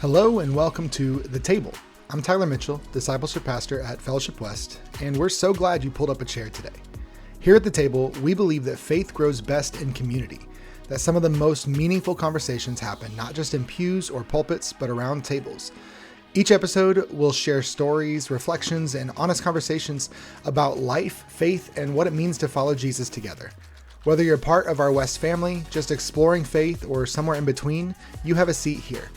Hello and welcome to The Table. I'm Tyler Mitchell, Discipleship Pastor at Fellowship West, and we're so glad you pulled up a chair today. Here at The Table, we believe that faith grows best in community, that some of the most meaningful conversations happen not just in pews or pulpits, but around tables. Each episode will share stories, reflections, and honest conversations about life, faith, and what it means to follow Jesus together. Whether you're part of our West family, just exploring faith, or somewhere in between, you have a seat here.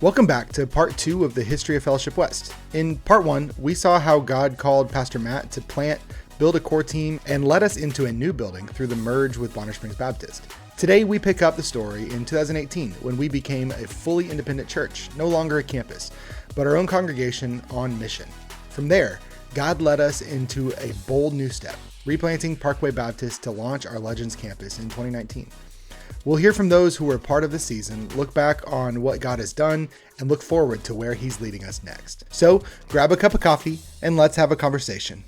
Welcome back to part 2 of the history of Fellowship West. In part 1, we saw how God called Pastor Matt to plant, build a core team, and led us into a new building through the merge with Bonner Springs Baptist. Today, we pick up the story in 2018 when we became a fully independent church, no longer a campus, but our own congregation on mission. From there, God led us into a bold new step, replanting Parkway Baptist to launch our Legends campus in 2019. We'll hear from those who were part of the season, look back on what God has done, and look forward to where He's leading us next. So grab a cup of coffee and let's have a conversation.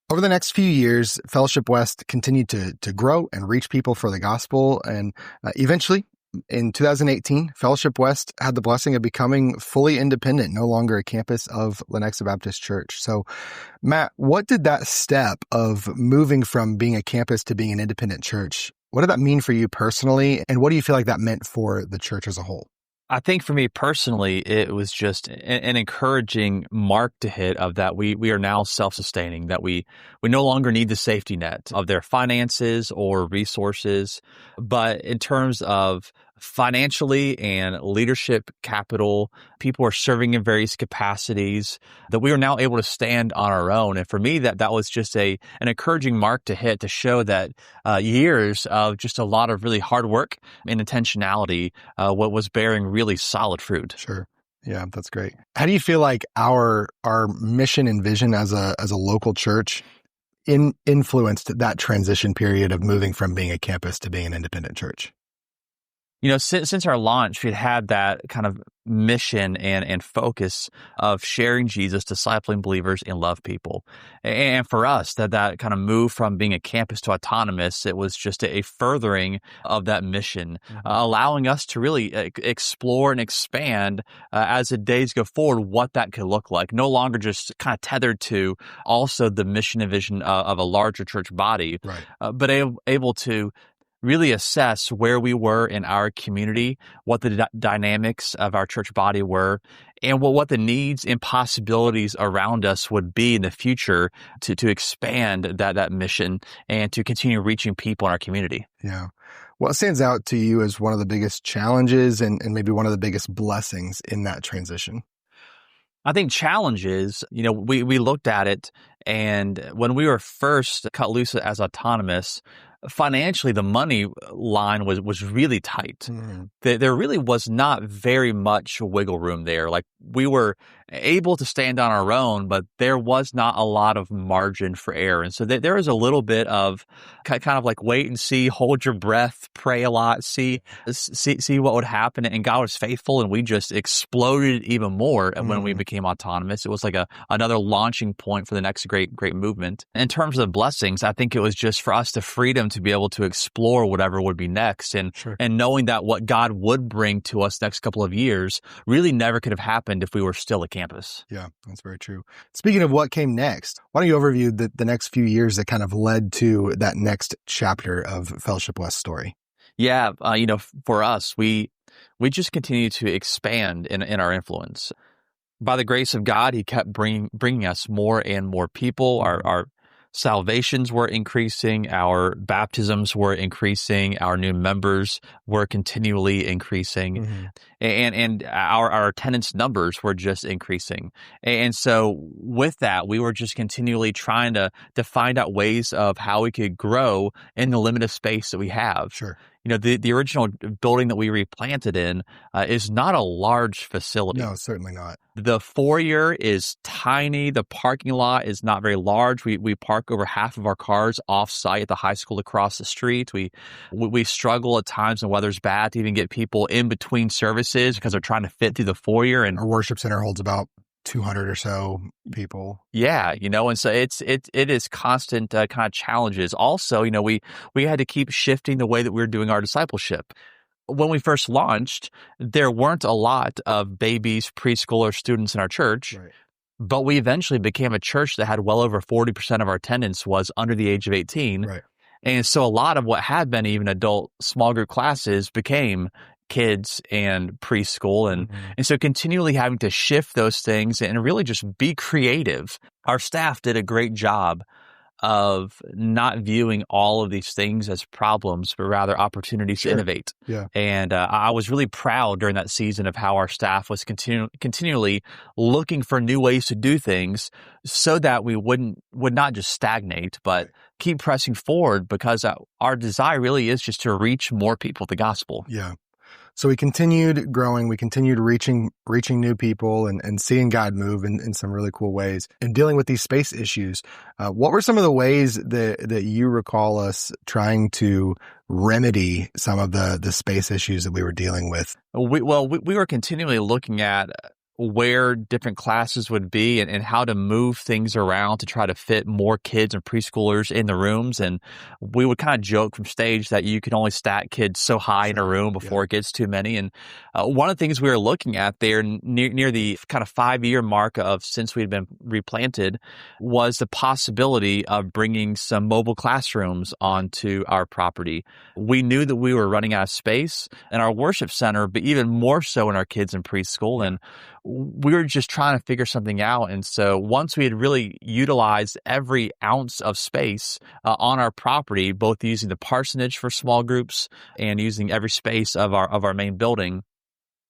Over the next few years, Fellowship West continued to grow and reach people for the gospel, and eventually, in 2018, Fellowship West had the blessing of becoming fully independent, no longer a campus of Lenexa Baptist Church. So, Matt, what did that step of moving from being a campus to being an independent church, what did that mean for you personally, and what do you feel like that meant for the church as a whole? I think for me personally, it was just an encouraging mark to hit of that we are now self-sustaining, that we no longer need the safety net of their finances or resources. But in terms of financially and leadership capital, people are serving in various capacities, that we are now able to stand on our own. And for me, that was just an encouraging mark to hit, to show that years of just a lot of really hard work and intentionality, what was bearing really solid fruit. Sure. Yeah, that's great. How do you feel like our mission and vision as a local church influenced that transition period of moving from being a campus to being an independent church? You know, since our launch, we'd had that kind of mission and focus of sharing Jesus, discipling believers, and love people. And for us, that kind of move from being a campus to autonomous, it was just a furthering of that mission, allowing us to really explore and expand as the days go forward what that could look like. No longer just kind of tethered to also the mission and vision of a larger church body, right. But able to really assess where we were in our community, what the dynamics of our church body were, and what the needs and possibilities around us would be in the future to expand that mission and to continue reaching people in our community. Yeah. What stands out to you as one of the biggest challenges and maybe one of the biggest blessings in that transition? I think challenges, we looked at it, and when we were first cut loose as autonomous, financially, the money line was really tight. Mm-hmm. There really was not very much wiggle room there. Like, we were able to stand on our own, but there was not a lot of margin for error. And so there was a little bit of kind of like wait and see, hold your breath, pray a lot, see what would happen. And God was faithful, and we just exploded even more when we became autonomous. It was like another launching point for the next great movement. In terms of blessings, I think it was just for us the freedom to be able to explore whatever would be next, and knowing that what God would bring to us next couple of years really never could have happened if we were still a campus. Yeah, that's very true. Speaking of what came next, why don't you overview the next few years that kind of led to that next chapter of Fellowship West story? Yeah, for us, we just continue to expand in our influence. By the grace of God, He kept bringing us more and more people. Our salvations were increasing, our baptisms were increasing, our new members were continually increasing, and our attendance numbers were just increasing. And so with that, we were just continually trying to find out ways of how we could grow in the limited space that we have. Sure. The original building that we replanted in is not a large facility. No, certainly not. The foyer is tiny. The parking lot is not very large. We park over half of our cars off-site at the high school across the street. We struggle at times when weather's bad to even get people in between services because they're trying to fit through the foyer. And our worship center holds about 200 or so people. Yeah, and so it is constant kind of challenges. Also, we had to keep shifting the way that we were doing our discipleship. when we first launched, there weren't a lot of babies, preschoolers, students in our church. Right. But we eventually became a church that had well over 40% of our attendance was under the age of 18. Right. And so a lot of what had been even adult small group classes became kids and preschool. And so continually having to shift those things and really just be creative. Our staff did a great job of not viewing all of these things as problems, but rather opportunities to innovate. Yeah. And I was really proud during that season of how our staff was continually looking for new ways to do things so that we would not just stagnate, but keep pressing forward, because our desire really is just to reach more people with the gospel. Yeah. So we continued growing, we continued reaching new people and seeing God move in some really cool ways and dealing with these space issues. What were some of the ways that you recall us trying to remedy some of the space issues that we were dealing with? We were continually looking at where different classes would be and how to move things around to try to fit more kids and preschoolers in the rooms. And we would kind of joke from stage that you can only stack kids so high in a room before it gets too many. And one of the things we were looking at there near the kind of 5-year mark of since we'd been replanted was the possibility of bringing some mobile classrooms onto our property. We knew that we were running out of space in our worship center, but even more so in our kids and preschool. And we were just trying to figure something out. And so once we had really utilized every ounce of space on our property, both using the parsonage for small groups and using every space of our main building,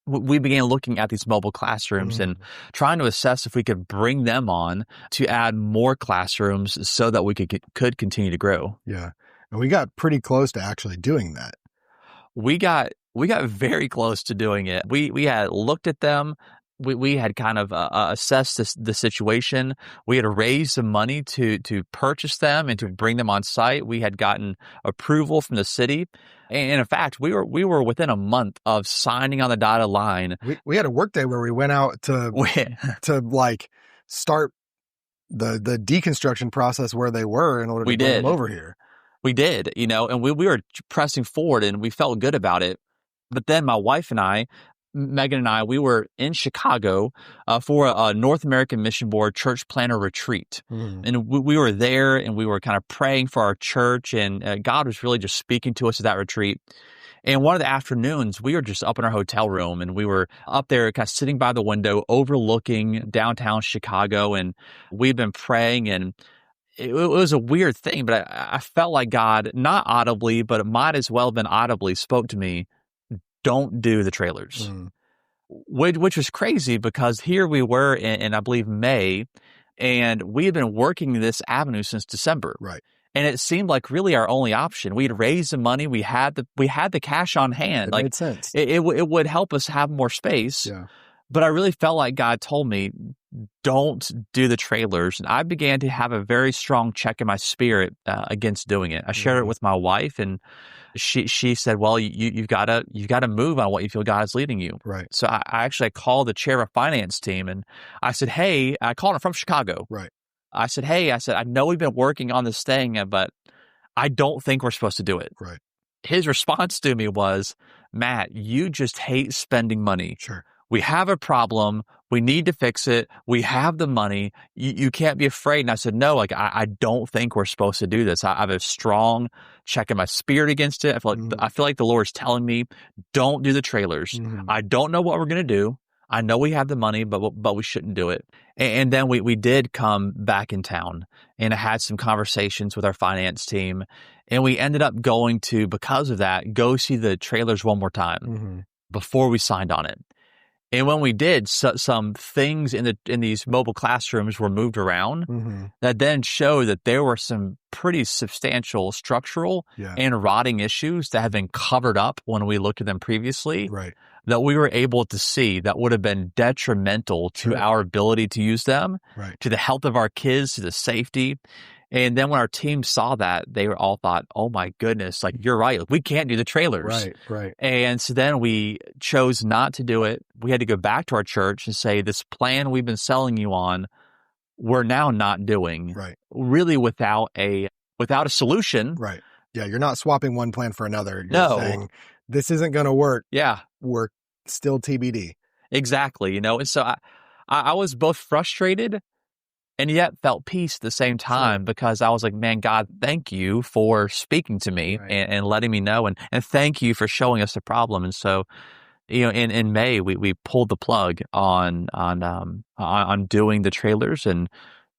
we began looking at these mobile classrooms and trying to assess if we could bring them on to add more classrooms so that we could continue to grow. Yeah. And we got pretty close to actually doing that. We got very close to doing it. We had looked at them. We had kind of assessed the situation. We had raised some money to purchase them and to bring them on site. We had gotten approval from the city, and in fact, we were within a month of signing on the dotted line. We had a work day where we went out to like start the deconstruction process where they were in order to bring them over here. We did, and we were pressing forward, and we felt good about it. But then my wife and I, Megan and I, we were in Chicago for a North American Mission Board church planner retreat. And we were there and we were kind of praying for our church, and God was really just speaking to us at that retreat. And one of the afternoons, we were just up in our hotel room and we were up there kind of sitting by the window overlooking downtown Chicago, and we've been praying, and it was a weird thing, but I felt like God, not audibly, but it might as well have been audibly, spoke to me. Don't do the trailers, which was crazy because here we were in I believe, May, and we had been working this avenue since December. Right. And it seemed like really our only option. We had raised the money. We had the cash on hand. It made sense. It would help us have more space. Yeah. But I really felt like God told me, don't do the trailers. And I began to have a very strong check in my spirit against doing it. I shared it with my wife, and she said, well, you've got to move on what you feel God is leading you. Right. So I actually called the chair of finance team, and I said, hey, I called him from Chicago. Right. I said, hey, I know we've been working on this thing, but I don't think we're supposed to do it. Right. His response to me was, Matt, you just hate spending money. Sure. We have a problem. We need to fix it. We have the money. You can't be afraid. And I said, no, I don't think we're supposed to do this. I have a strong check in my spirit against it. I feel like the Lord's telling me, don't do the trailers. I don't know what we're going to do. I know we have the money, but we shouldn't do it. And then we did come back in town, and I had some conversations with our finance team, and we ended up going to, because of that, go see the trailers one more time before we signed on it. And when we did, some things in these mobile classrooms were moved around that then showed that there were some pretty substantial structural and rotting issues that had been covered up when we looked at them previously. Right. That we were able to see that would have been detrimental to our ability to use them, to the health of our kids, to the safety. And then when our team saw that, they were all thought, oh my goodness, like, you're right. We can't do the trailers. Right. And so then we chose not to do it. We had to go back to our church and say, this plan we've been selling you on, we're now not doing. Right. Really without a solution. Right. Yeah. You're not swapping one plan for another. You're saying this isn't going to work. Yeah, We're still TBD. exactly. And so I was both frustrated and yet felt peace at the same time because I was like, man, God, thank you for speaking to me and letting me know. And thank you for showing us the problem. And so, in May, we pulled the plug on doing the trailers and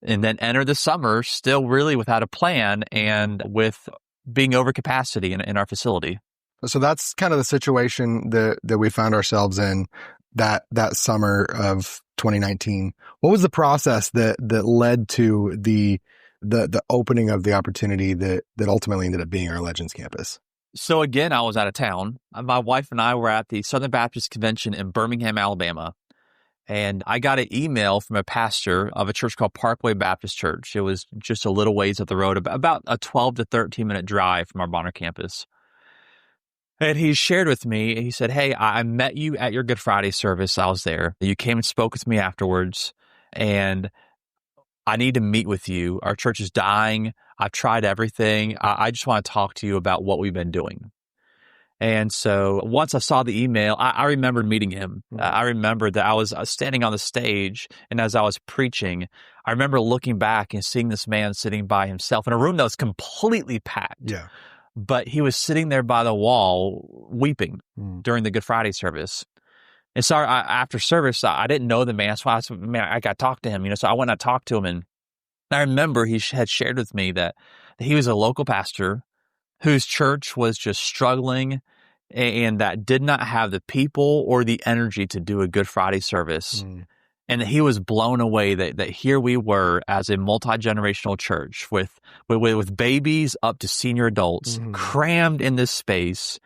then enter the summer still really without a plan and with being over capacity in our facility. So that's kind of the situation that we found ourselves in that summer of 2019. What was the process that led to the opening of the opportunity that ultimately ended up being our Legends campus? So again, I was out of town. My wife and I were at the Southern Baptist Convention in Birmingham, Alabama. And I got an email from a pastor of a church called Parkway Baptist Church. It was just a little ways up the road, about a 12 to 13-minute drive from our Bonner campus. And he shared with me, he said, hey, I met you at your Good Friday service. I was there. You came and spoke with me afterwards, and I need to meet with you. Our church is dying. I've tried everything. I just want to talk to you about what we've been doing. And so once I saw the email, I remembered meeting him. I remembered that I was standing on the stage, and as I was preaching, I remember looking back and seeing this man sitting by himself in a room that was completely packed. Yeah. But he was sitting there by the wall weeping during the Good Friday service. And so after service, I didn't know the man. So I got to talk to him, so I went and I talked to him. And I remember he had shared with me that he was a local pastor whose church was just struggling and that did not have the people or the energy to do a Good Friday service. And that he was blown away that here we were as a multi-generational church with babies up to senior adults crammed in this space,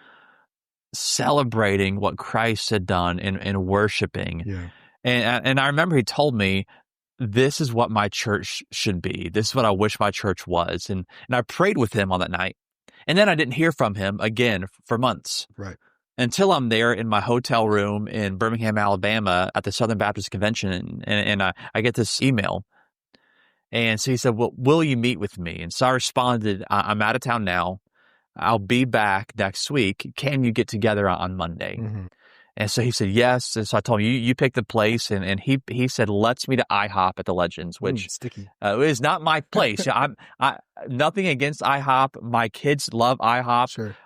celebrating what Christ had done and worshiping. Yeah. And I remember he told me, this is what my church should be. This is what I wish my church was. And I prayed with him on that night. And then I didn't hear from him again for months. Right. Until I'm there in my hotel room in Birmingham, Alabama at the Southern Baptist Convention, and I get this email. And so he said, well, will you meet with me? And so I responded, I'm out of town now. I'll be back next week. Can you get together on Monday? And so he said, yes. And so I told him, you pick the place. And he said, let's meet at IHOP at the Legends, which sticky. Is not my place. I nothing against IHOP. My kids love IHOP. Sure.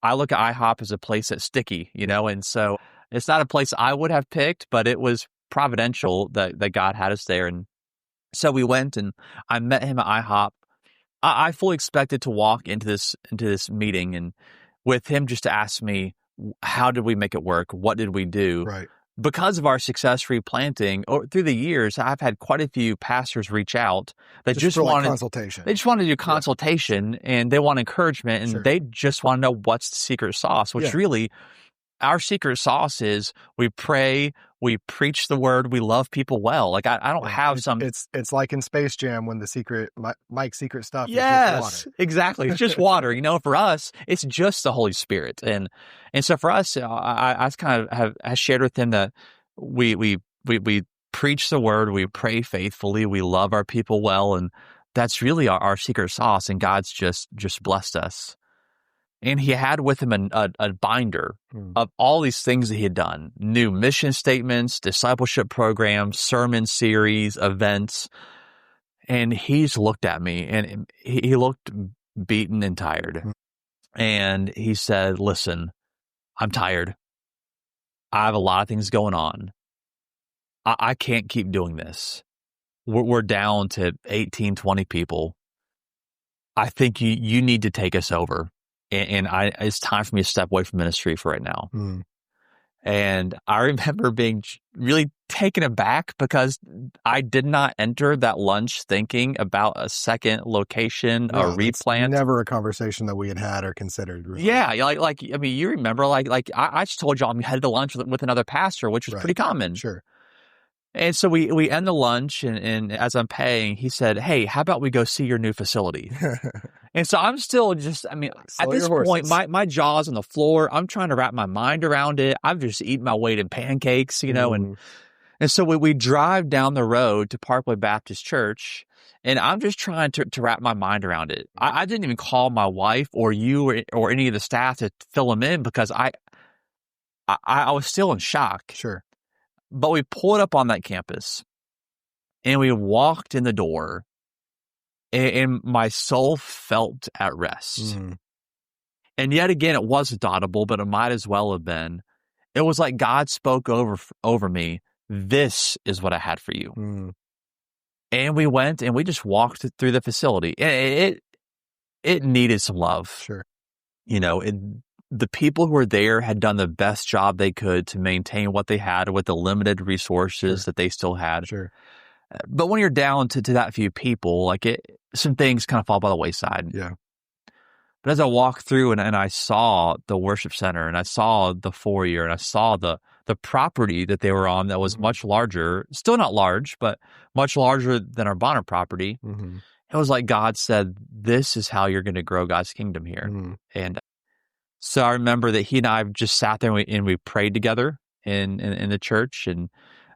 I look at IHOP as a place that's sticky, and so it's not a place I would have picked, but it was providential that God had us there. And so we went and I met him at IHOP. I fully expected to walk into this meeting and with him just to ask me, how did we make it work? What did we do? Right. Because of our success replanting through the years, I've had quite a few pastors reach out that just wanted consultation. They just want to do consultation and they want encouragement and they just want to know what's the secret sauce, which really our secret sauce is we pray, we preach the word, we love people well. Like I don't have some. It's like in Space Jam when the Mike's secret stuff. Yes, is just water. Exactly. It's just water. For us, it's just the Holy Spirit, and so for us, I kind of have shared with him that we preach the word, we pray faithfully, we love our people well, and that's really our secret sauce. And God's just blessed us. And he had with him a binder of all these things that he had done, new mission statements, discipleship programs, sermon series, events. And he's looked at me and he looked beaten and tired. And he said, listen, I'm tired. I have a lot of things going on. I can't keep doing this. We're down to 18, 20 people. I think you need to take us over. And it's time for me to step away from ministry for right now. And I remember being really taken aback because I did not enter that lunch thinking about a second location, a replant. Never a conversation that we had or considered. Really. Yeah, you remember, I just told you I'm headed to lunch with another pastor, which was pretty common. Sure. And so we end the lunch, and as I'm paying, he said, hey, how about we go see your new facility? And so I'm still just, at this point, my jaw's on the floor. I'm trying to wrap my mind around it. I've just eaten my weight in pancakes, and And so we drive down the road to Parkway Baptist Church, and I'm just trying to wrap my mind around it. I didn't even call my wife or you or any of the staff to fill them in because I was still in shock. Sure. But we pulled up on that campus, and we walked in the door, and my soul felt at rest. Mm. And yet again, it wasn't audible, but it might as well have been. It was like God spoke over me. This is what I had for you. Mm. And we went and we just walked through the facility. It needed some love. Sure. The people who were there had done the best job they could to maintain what they had with the limited resources that they still had. Sure. But when you're down to that few people, some things kind of fall by the wayside. Yeah. But as I walked through and I saw the worship center and I saw the foyer and I saw the property that they were on that was much larger, still not large, but much larger than our Bonner property. Mm-hmm. It was like God said, this is how you're going to grow God's kingdom here. Mm-hmm. And so I remember that he and I just sat there and we prayed together in the church. And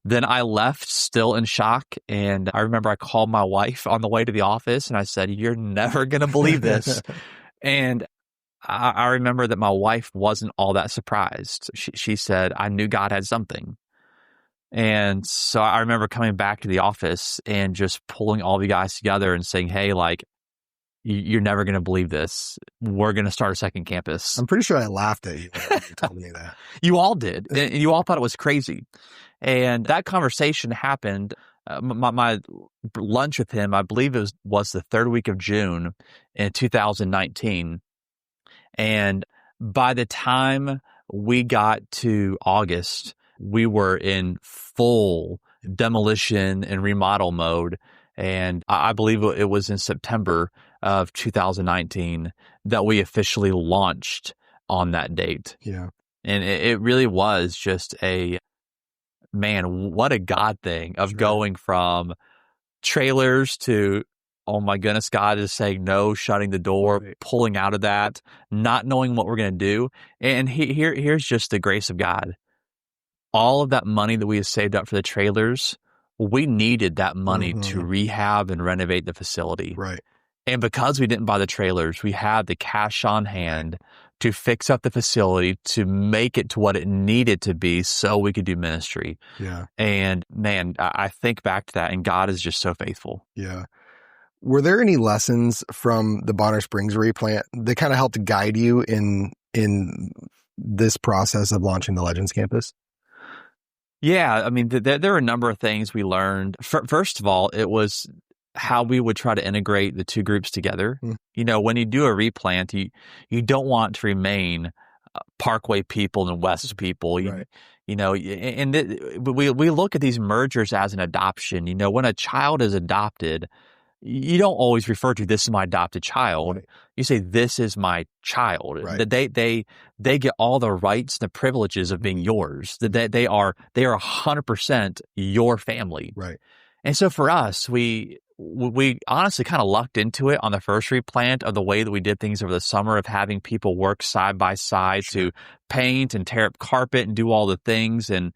then I left still in shock. And I remember I called my wife on the way to the office and I said, you're never going to believe this. And I remember that my wife wasn't all that surprised. She said, I knew God had something. And so I remember coming back to the office and just pulling all the guys together and saying, hey, you're never going to believe this. We're going to start a second campus. I'm pretty sure I laughed at you when you told me that. You all did. And you all thought it was crazy. And that conversation happened. My lunch with him, I believe it was the third week of June in 2019. And by the time we got to August, we were in full demolition and remodel mode. And I believe it was in September of 2019 that we officially launched on that date. Yeah. And it really was just what a God thing of going from trailers to, oh my goodness, God is saying no, shutting the door, pulling out of that, not knowing what we're going to do. And here's just the grace of God. All of that money that we had saved up for the trailers, we needed that money to rehab and renovate the facility. Right. And because we didn't buy the trailers, we had the cash on hand to fix up the facility, to make it to what it needed to be so we could do ministry. Yeah. And man, I think back to that and God is just so faithful. Yeah. Were there any lessons from the Bonner Springs replant that kind of helped guide you in this process of launching the Legends Campus? Yeah. I mean, there are a number of things we learned. First of all, it was how we would try to integrate the two groups together. When you do a replant, you don't want to remain Parkway people and West people. Right. We look at these mergers as an adoption. When a child is adopted, you don't always refer to this is my adopted child. Right. You say this is my child. Right. They get all the rights and the privileges of being yours. That they are 100% your family. Right. And so for us, we honestly kind of lucked into it on the first replant of the way that we did things over the summer of having people work side by side to paint and tear up carpet and do all the things. And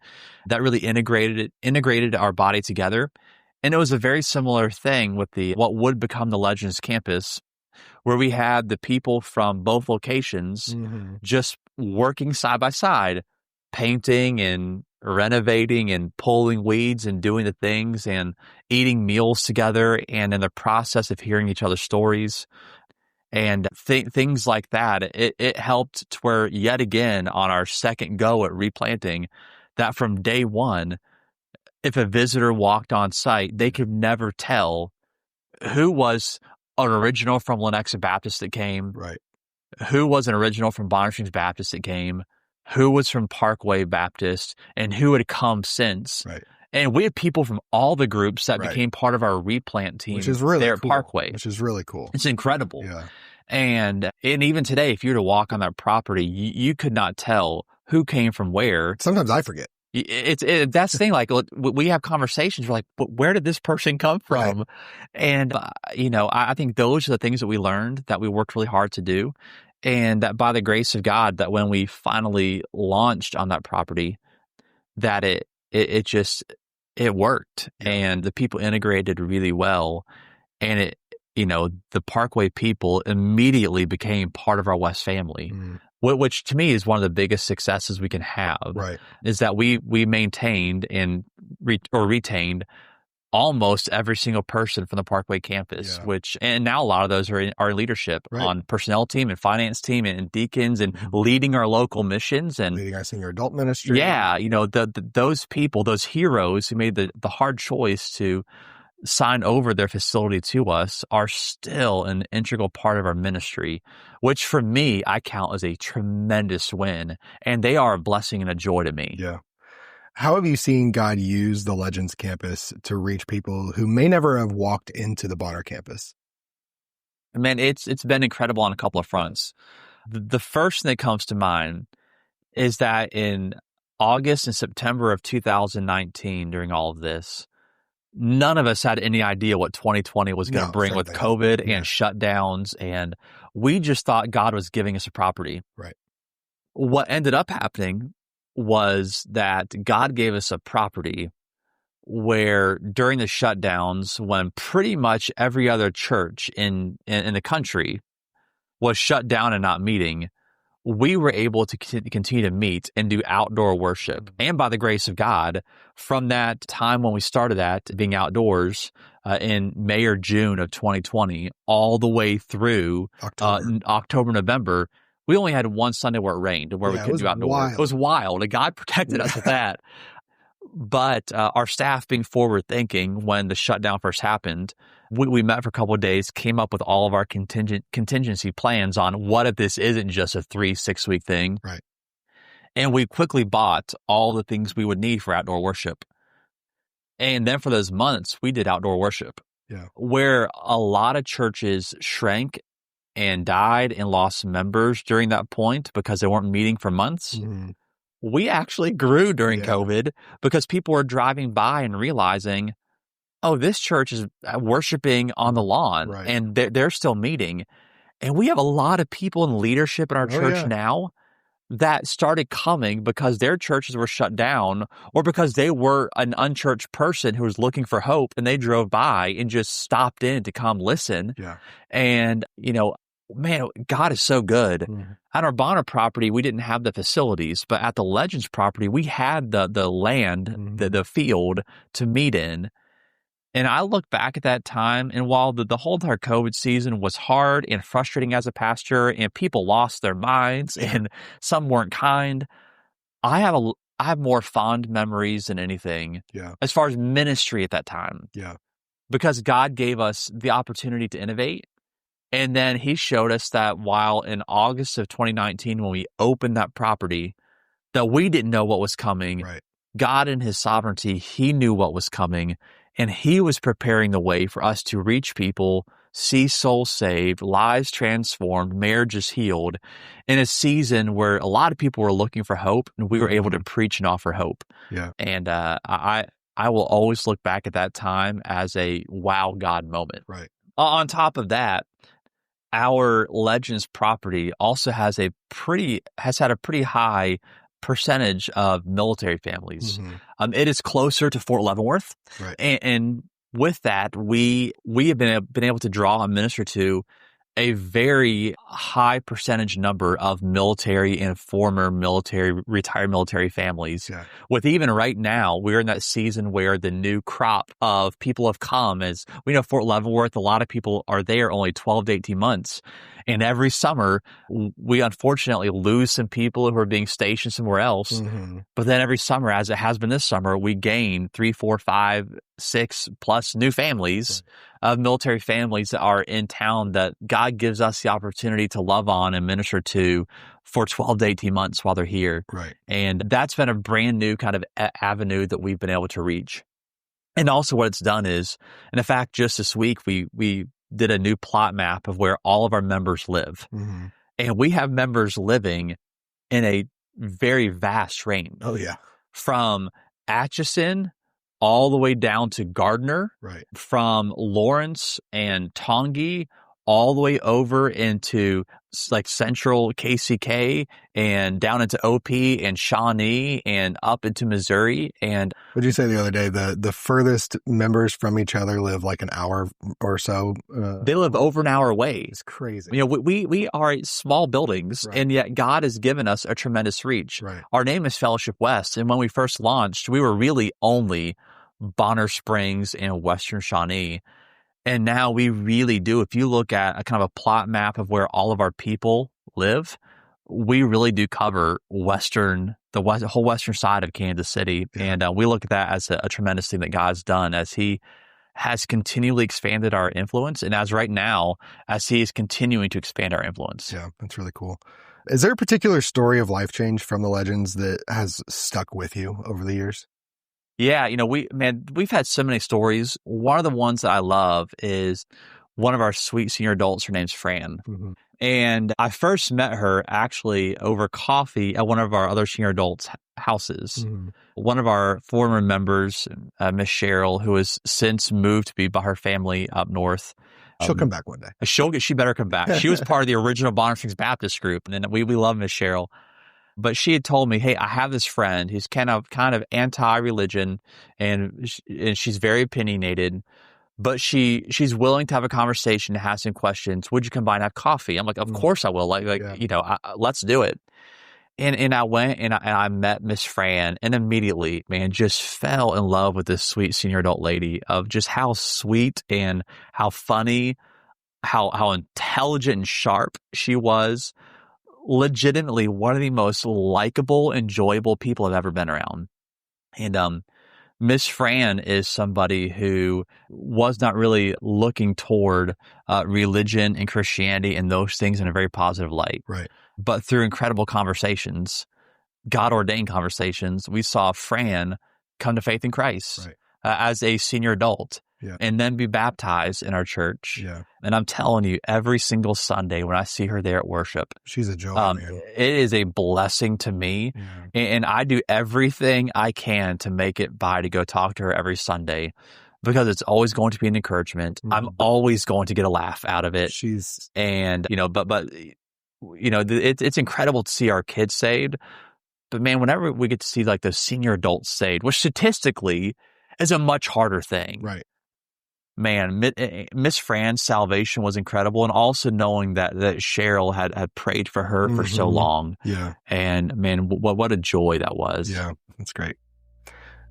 that really integrated our body together. And it was a very similar thing with what would become the Legends Campus, where we had the people from both locations just working side by side, painting and renovating and pulling weeds and doing the things and eating meals together, and in the process of hearing each other's stories and things like that. It helped to where, yet again, on our second go at replanting, that from day one, if a visitor walked on site, they could never tell who was an original from Lenexa Baptist that came, right? Who was an original from Bonner Springs Baptist that came, who was from Parkway Baptist, and who had come since. Right. And we had people from all the groups that became part of our replant team, which is really there cool. at Parkway. Which is really cool. It's incredible. Yeah. And even today, if you were to walk on that property, you could not tell who came from where. Sometimes I forget. That's the thing. Like, we have conversations. We're like, where did this person come from? Right. And I think those are the things that we learned, that we worked really hard to do, and that by the grace of God, that when we finally launched on that property, that it just it worked, Yeah. and the people integrated really well. And the Parkway people immediately became part of our West family, which to me is one of the biggest successes we can have. Right. Is that we maintained and retained almost every single person from the Parkway campus, and now a lot of those are in our leadership on personnel team and finance team and deacons and leading our local missions and leading our senior adult ministry. Yeah, those people, those heroes who made the hard choice to sign over their facility to us are still an integral part of our ministry, which for me, I count as a tremendous win. And they are a blessing and a joy to me. Yeah. How have you seen God use the Legends campus to reach people who may never have walked into the Bonner campus? Man, it's been incredible on a couple of fronts. The first thing that comes to mind is that in August and September of 2019, during all of this, none of us had any idea what 2020 was going to bring with COVID and shutdowns, and we just thought God was giving us a property. Right. What ended up happening was that God gave us a property where during the shutdowns, when pretty much every other church in the country was shut down and not meeting, we were able to continue to meet and do outdoor worship. And by the grace of God, from that time when we started that, being outdoors in May or June of 2020, all the way through October, November, we only had one Sunday where it rained, where we couldn't do outdoors. Wild. It was wild, and God protected us with that. But our staff being forward-thinking when the shutdown first happened, we met for a couple of days, came up with all of our contingency plans on what if this isn't just a 3-6 week thing. Right. And we quickly bought all the things we would need for outdoor worship. And then for those months, we did outdoor worship. Yeah. Where a lot of churches shrank and died and lost members during that point because they weren't meeting for months. We actually grew during COVID because people were driving by and realizing, oh, this church is worshiping on the lawn and they're still meeting. And we have a lot of people in leadership in our church now that started coming because their churches were shut down or because they were an unchurched person who was looking for hope and they drove by and just stopped in to come listen. Yeah. And, man, God is so good. At our Bonner property, we didn't have the facilities, but at the Legends property, we had the land, the field to meet in. And I look back at that time, and while the whole entire COVID season was hard and frustrating as a pastor, and people lost their minds, and some weren't kind, I have more fond memories than anything as far as ministry at that time. Yeah. Because God gave us the opportunity to innovate. And then he showed us that while in August of 2019, when we opened that property, that we didn't know what was coming. Right. God in his sovereignty, he knew what was coming. And he was preparing the way for us to reach people, see souls saved, lives transformed, marriages healed in a season where a lot of people were looking for hope, and we were able to preach and offer hope. Yeah. And I will always look back at that time as a wow God moment. Right. On top of that, our Legends property also has had a pretty high percentage of military families. It is closer to Fort Leavenworth, and with that, we have been able to draw and minister to a very high percentage number of military and former military, retired military families. Yeah. With even right now, we're in that season where the new crop of people have come. As we know, Fort Leavenworth, a lot of people are there only 12 to 18 months. And every summer, we unfortunately lose some people who are being stationed somewhere else. But then every summer, as it has been this summer, we gain 3, 4, 5, 6 plus new families of military families that are in town that God gives us the opportunity to love on and minister to for 12 to 18 months while they're here. Right. And that's been a brand new kind of avenue that we've been able to reach. And also what it's done is, and in fact, just this week, we did a new plot map of where all of our members live. And we have members living in a very vast range. Oh, yeah. From Atchison all the way down to Gardner, right, from Lawrence and Tongi all the way over into like central KCK and down into OP and Shawnee and up into Missouri. And what did you say the other day? The furthest members from each other live like an hour or so. They live over an hour away. It's crazy. You know, we are small buildings, Right. and yet God has given us a tremendous reach. Right. Our name is Fellowship West, and when we first launched, we were really only Bonner Springs and Western Shawnee. And now we really do. If you look at a kind of a plot map of where all of our people live, we really do cover the whole western side of Kansas City. Yeah. And we look at that as a tremendous thing that God's done as he has continually expanded our influence. And as right now, as he is continuing to expand our influence. Yeah, that's really cool. Is there a particular story of life change from the Legends that has stuck with you over the years? Yeah, you know, we've had so many stories. One of the ones that I love is one of our sweet senior adults. Her name's Fran. Mm-hmm. And I first met her actually over coffee at one of our other senior adults' houses. Mm-hmm. One of our former members, Miss Cheryl, who has since moved to be by her family up north. She'll come back one day. She better come back. She was part of the original Bonner Springs Baptist group. And we love Miss Cheryl. But she had told me, hey, I have this friend who's kind of anti-religion, and she's very opinionated, but she's willing to have a conversation, to have some questions. Would you come by and have coffee? I'm like, of course I will. Let's do it. And I went and I met Miss Fran, and immediately, man, just fell in love with this sweet senior adult lady of just how sweet and how funny, how intelligent and sharp she was. Legitimately one of the most likable, enjoyable people I've ever been around. And Miss Fran is somebody who was not really looking toward religion and Christianity and those things in a very positive light. Right. But through incredible conversations, God-ordained conversations, we saw Fran come to faith in Christ as a senior adult. Yeah. And then be baptized in our church. Yeah. And I'm telling you, every single Sunday when I see her there at worship, she's a joy, man. It is a blessing to me. Yeah. And I do everything I can to make it by to go talk to her every Sunday, because it's always going to be an encouragement. Mm-hmm. I'm always going to get a laugh out of it. It's incredible to see our kids saved. But man, whenever we get to see like those senior adults saved, which statistically is a much harder thing. Right. Man, Miss Fran's salvation was incredible, and also knowing that Cheryl had prayed for her for so long. Yeah. And man, what a joy that was. Yeah, that's great.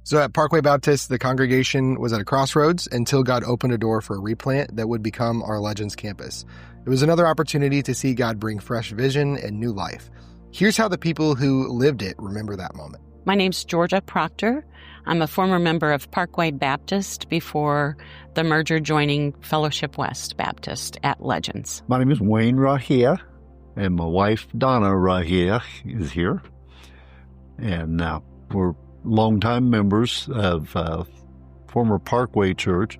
So at Parkway Baptist, the congregation was at a crossroads until God opened a door for a replant that would become our Legends campus. It was another opportunity to see God bring fresh vision and new life. Here's how the people who lived it remember that moment. My name's Georgia Proctor. I'm a former member of Parkway Baptist before the merger, joining Fellowship West Baptist at Legends. My name is Wayne Rahia, and my wife, Donna Rahia, is here. And we're longtime members of former Parkway Church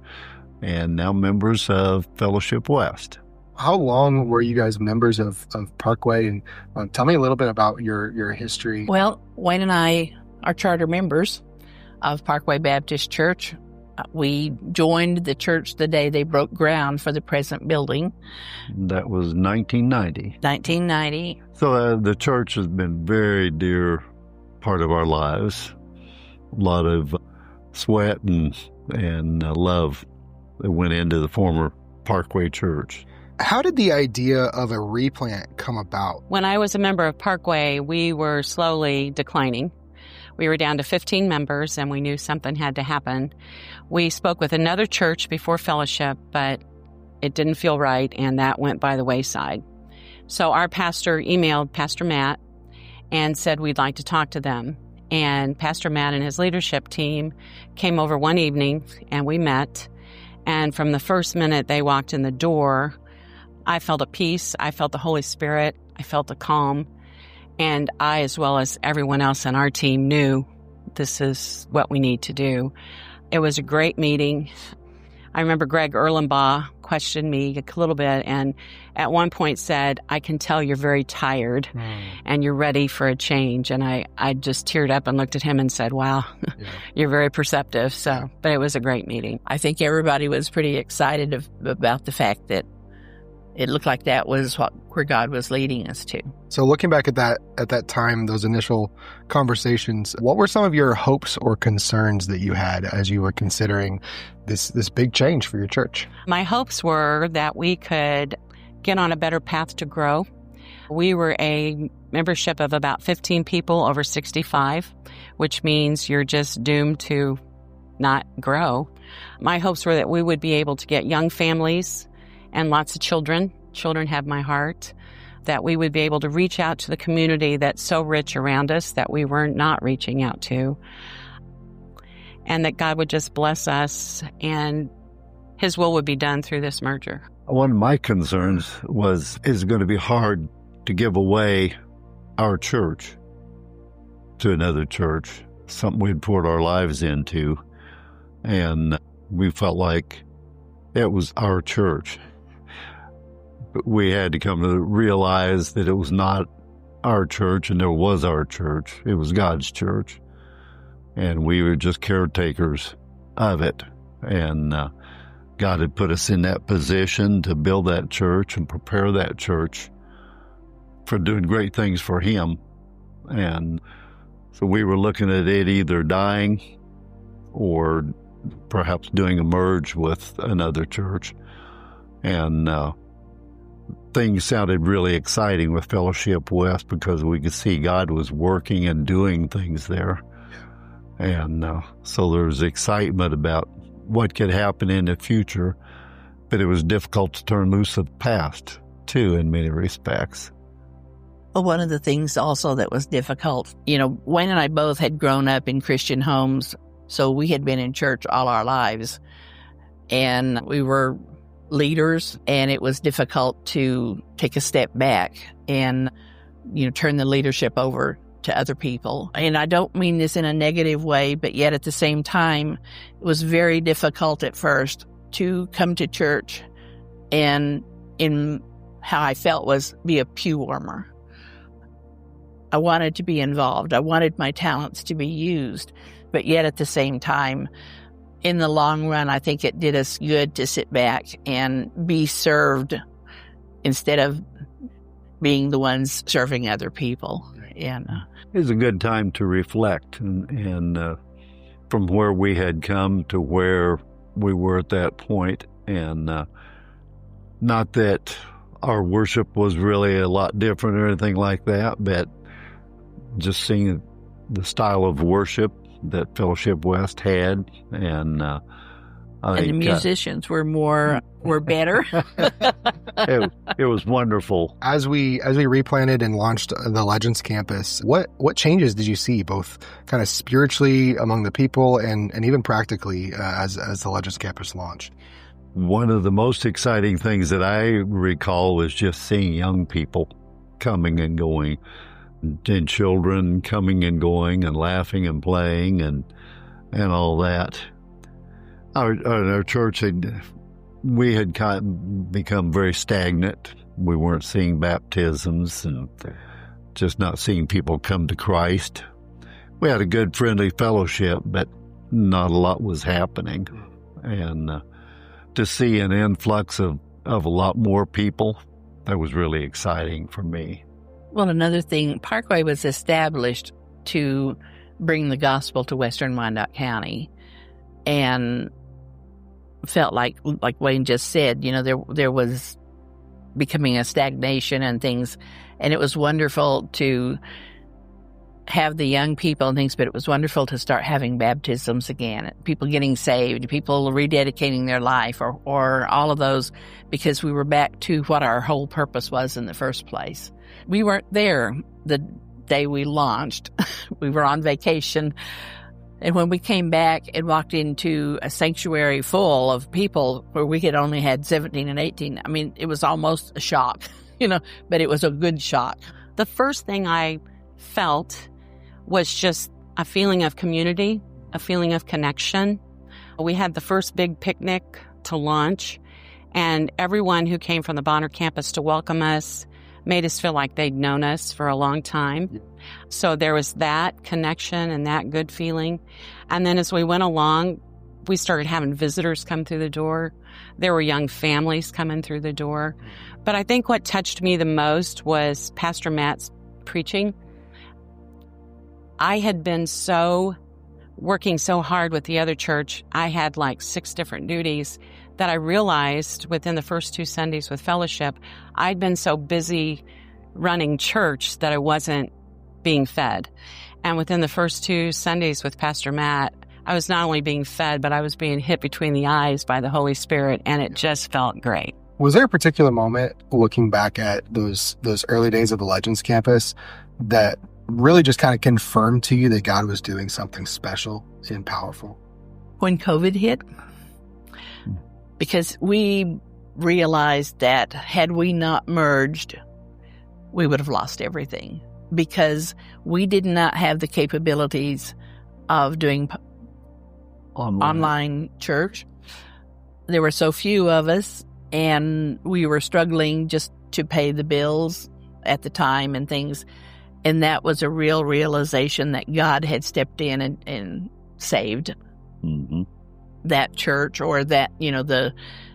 and now members of Fellowship West. How long were you guys members of Parkway? And tell me a little bit about your history. Well, Wayne and I are charter members of Parkway Baptist Church. We joined the church the day they broke ground for the present building. That was 1990. 1990. So the church has been very dear part of our lives. A lot of sweat and love that went into the former Parkway Church. How did the idea of a replant come about? When I was a member of Parkway, we were slowly declining. We were down to 15 members, and we knew something had to happen. We spoke with another church before Fellowship, but it didn't feel right, and that went by the wayside. So our pastor emailed Pastor Matt and said we'd like to talk to them. And Pastor Matt and his leadership team came over one evening, and we met. And from the first minute they walked in the door, I felt a peace. I felt the Holy Spirit. I felt the calm. And I, as well as everyone else on our team, knew this is what we need to do. It was a great meeting. I remember Greg Erlenbaugh questioned me a little bit and at one point said, I can tell you're very tired and you're ready for a change. And I just teared up and looked at him and said, wow, you're very perceptive. So, but it was a great meeting. I think everybody was pretty excited about the fact that it looked like that was where God was leading us to. So looking back at that time, those initial conversations, what were some of your hopes or concerns that you had as you were considering this big change for your church? My hopes were that we could get on a better path to grow. We were a membership of about 15 people over 65, which means you're just doomed to not grow. My hopes were that we would be able to get young families and lots of children. Children have my heart. That we would be able to reach out to the community that's so rich around us that we were not reaching out to. And that God would just bless us and His will would be done through this merger. One of my concerns was, is it going to be hard to give away our church to another church, something we'd poured our lives into. And we felt like it was our church. But we had to come to realize that it was not our church and there was our church. It was God's church. And we were just caretakers of it. And God had put us in that position to build that church and prepare that church for doing great things for Him. And so we were looking at it either dying or perhaps doing a merge with another church. And things sounded really exciting with Fellowship West because we could see God was working and doing things there. And so there was excitement about what could happen in the future, but it was difficult to turn loose of the past, too, in many respects. Well, one of the things also that was difficult, Wayne and I both had grown up in Christian homes, so we had been in church all our lives, and we were leaders, and it was difficult to take a step back and, turn the leadership over to other people. And I don't mean this in a negative way, but yet at the same time, it was very difficult at first to come to church and in how I felt was be a pew warmer. I wanted to be involved. I wanted my talents to be used, but yet at the same time, in the long run, I think it did us good to sit back and be served instead of being the ones serving other people. And it was a good time to reflect and from where we had come to where we were at that point. And not that our worship was really a lot different or anything like that, but just seeing the style of worship that Fellowship West had, and the musicians were better. It was wonderful. As we replanted and launched the Legends campus, what changes did you see, both kind of spiritually among the people and even practically as the Legends campus launched? One of the most exciting things that I recall was just seeing young people coming and going, and children coming and going and laughing and playing and all that. Our church, we had kind of become very stagnant. We weren't seeing baptisms and just not seeing people come to Christ. We had a good friendly fellowship, but not a lot was happening. And to see an influx of a lot more people, that was really exciting for me. Well, another thing, Parkway was established to bring the gospel to western Wyandotte County, and felt like Wayne just said, there was becoming a stagnation and things, and it was wonderful to have the young people and things, but it was wonderful to start having baptisms again, people getting saved, people rededicating their life, or all of those, because we were back to what our whole purpose was in the first place. We weren't there the day we launched. We were on vacation. And when we came back and walked into a sanctuary full of people where we had only had 17 and 18, I mean, it was almost a shock, but it was a good shock. The first thing I felt was just a feeling of community, a feeling of connection. We had the first big picnic to launch, and everyone who came from the Bonner campus to welcome us made us feel like they'd known us for a long time. So there was that connection and that good feeling. And then as we went along, we started having visitors come through the door. There were young families coming through the door. But I think what touched me the most was Pastor Matt's preaching. I had been working so hard with the other church. I had like 6 different duties that I realized within the first 2 Sundays with fellowship, I'd been so busy running church that I wasn't being fed. And within the first 2 Sundays with Pastor Matt, I was not only being fed, but I was being hit between the eyes by the Holy Spirit, and it just felt great. Was there a particular moment, looking back at those early days of the Legends campus, that really just kind of confirmed to you that God was doing something special and powerful? When COVID hit, because we realized that had we not merged, we would have lost everything, because we did not have the capabilities of doing online church. There were so few of us, and we were struggling just to pay the bills at the time and things. And that was a real realization that God had stepped in and saved that church, or that,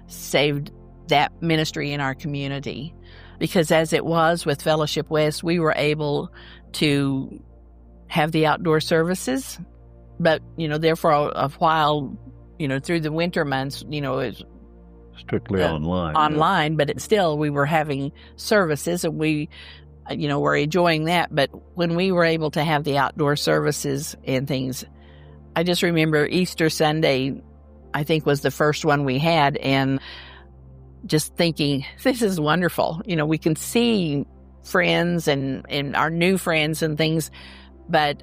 saved that ministry in our community. Because as it was with Fellowship West, we were able to have the outdoor services, but, there for a while, through the winter months, it was strictly online. Online, but we were having services, and we, were enjoying that. But when we were able to have the outdoor services and things, I just remember Easter Sunday, I think, was the first one we had, and just thinking, this is wonderful. We can see friends and our new friends and things, but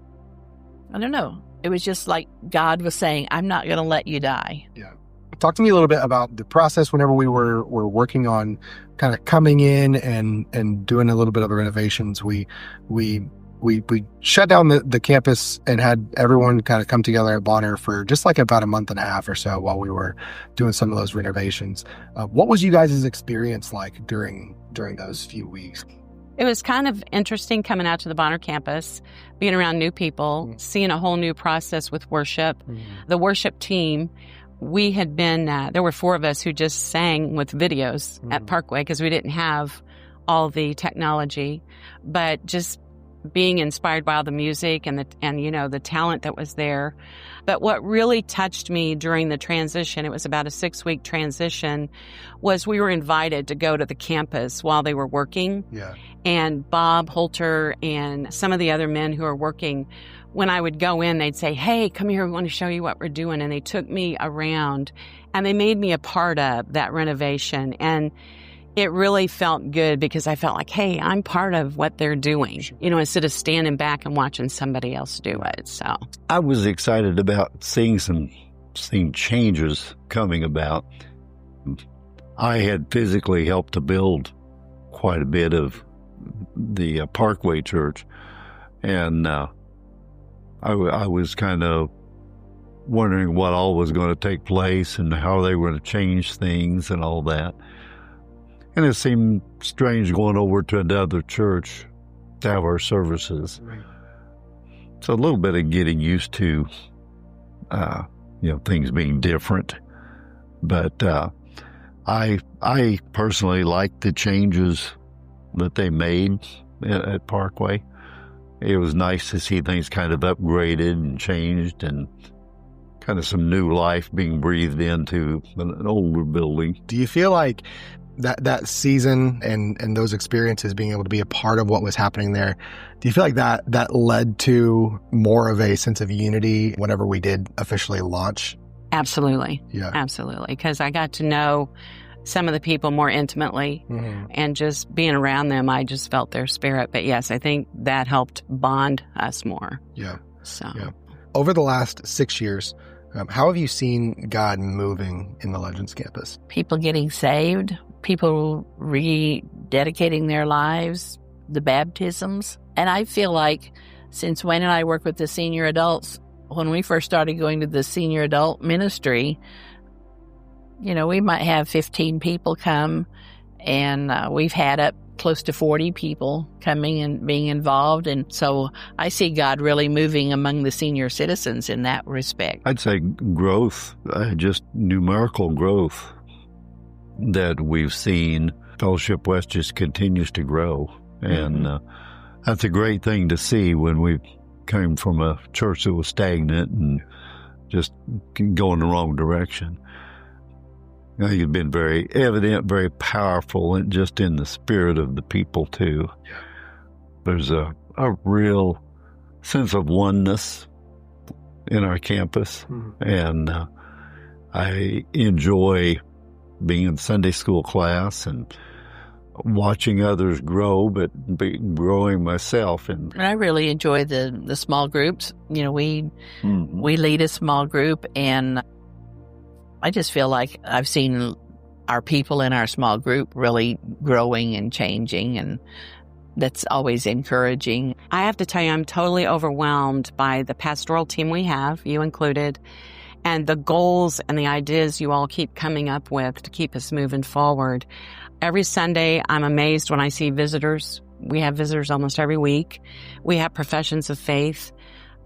I don't know. It was just like God was saying, I'm not going to let you die. Yeah. Talk to me a little bit about the process whenever we were working on kind of coming in and doing a little bit of the renovations. We shut down the campus and had everyone kind of come together at Bonner for just like about a month and a half or so while we were doing some of those renovations. What was you guys' experience like during those few weeks? It was kind of interesting coming out to the Bonner campus, being around new people, seeing a whole new process with worship. The worship team, we had been, there were 4 of us who just sang with videos at Parkway because we didn't have all the technology, but just being inspired by all the music and the talent that was there. But what really touched me during the transition, it was about a 6-week transition, was we were invited to go to the campus while they were working. Yeah. And Bob Holter and some of the other men who are working, when I would go in, they'd say, hey, come here, we want to show you what we're doing. And they took me around, and they made me a part of that renovation. And it really felt good because I felt like, hey, I'm part of what they're doing, instead of standing back and watching somebody else do it. So I was excited about seeing changes coming about. I had physically helped to build quite a bit of the Parkway Church, and I was kind of wondering what all was going to take place and how they were going to change things and all that. And it seemed strange going over to another church to have our services. Right. So a little bit of getting used to, things being different. But I personally liked the changes that they made at Parkway. It was nice to see things kind of upgraded and changed, and kind of some new life being breathed into an older building. Do you feel like that season and those experiences, being able to be a part of what was happening there, do you feel like that led to more of a sense of unity whenever we did officially launch? Absolutely. Yeah. Absolutely. Because I got to know some of the people more intimately, and just being around them, I just felt their spirit. But yes, I think that helped bond us more. Yeah. So yeah. Over the last 6 years, how have you seen God moving in the Legends campus? People getting saved, people rededicating their lives, the baptisms. And I feel like since Wayne and I work with the senior adults, when we first started going to the senior adult ministry, we might have 15 people come, And we've had up close to 40 people coming and being involved. And so I see God really moving among the senior citizens in that respect. I'd say growth, just numerical growth that we've seen. Fellowship West just continues to grow. And that's a great thing to see when we came from a church that was stagnant and just going the wrong direction. I think it's been very evident, very powerful, and just in the spirit of the people, too. There's a real sense of oneness in our campus, and I enjoy being in Sunday school class and watching others grow, but growing myself. And I really enjoy the small groups. You know, we lead a small group, and I just feel like I've seen our people in our small group really growing and changing, and that's always encouraging. I have to tell you, I'm totally overwhelmed by the pastoral team we have, you included, and the goals and the ideas you all keep coming up with to keep us moving forward. Every Sunday, I'm amazed when I see visitors. We have visitors almost every week. We have professions of faith.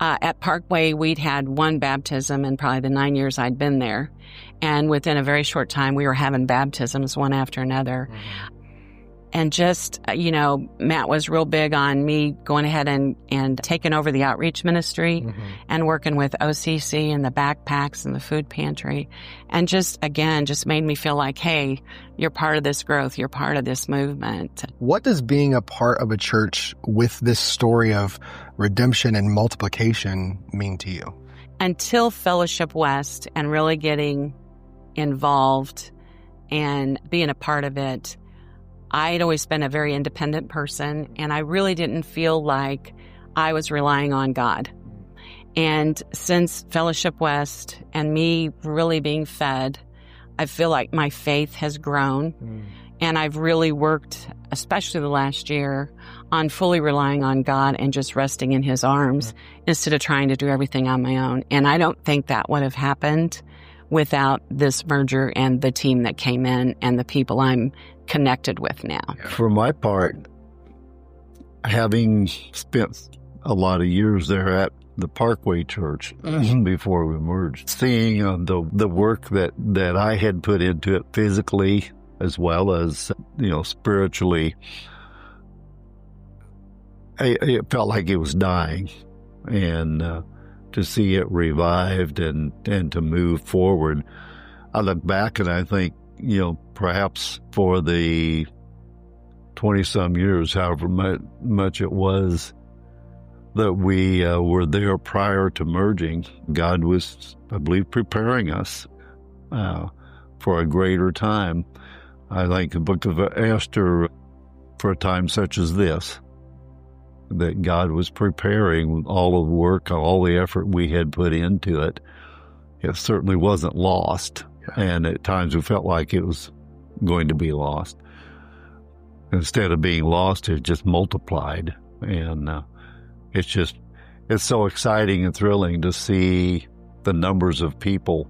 At Parkway, we'd had one baptism in probably the 9 years I'd been there. And within a very short time, we were having baptisms one after another. And just, you know, Matt was real big on me going ahead and taking over the outreach ministry and working with OCC and the backpacks and the food pantry. And just, again, just made me feel like, hey, you're part of this growth. You're part of this movement. What does being a part of a church with this story of redemption and multiplication mean to you? Until Fellowship West and really getting involved and being a part of it, I had always been a very independent person, and I really didn't feel like I was relying on God. And since Fellowship West and me really being fed, I feel like my faith has grown. And I've really worked, especially the last year, on fully relying on God and just resting in His arms instead of trying to do everything on my own. And I don't think that would have happened without this merger and the team that came in and the people I'm connected with now. For my part, having spent a lot of years there at the Parkway Church before we merged, seeing the work that I had put into it physically as well as, you know, spiritually, it felt like it was dying. And to see it revived and to move forward, I look back and I think, you know, perhaps for the 20-some years, however much it was that we were there prior to merging, God was, I believe, preparing us for a greater time. I think the book of Esther, for a time such as this, that God was preparing all of the work, all the effort we had put into it. It certainly wasn't lost. And at times we felt like it was going to be lost. Instead of being lost, it just multiplied. And it's so exciting and thrilling to see the numbers of people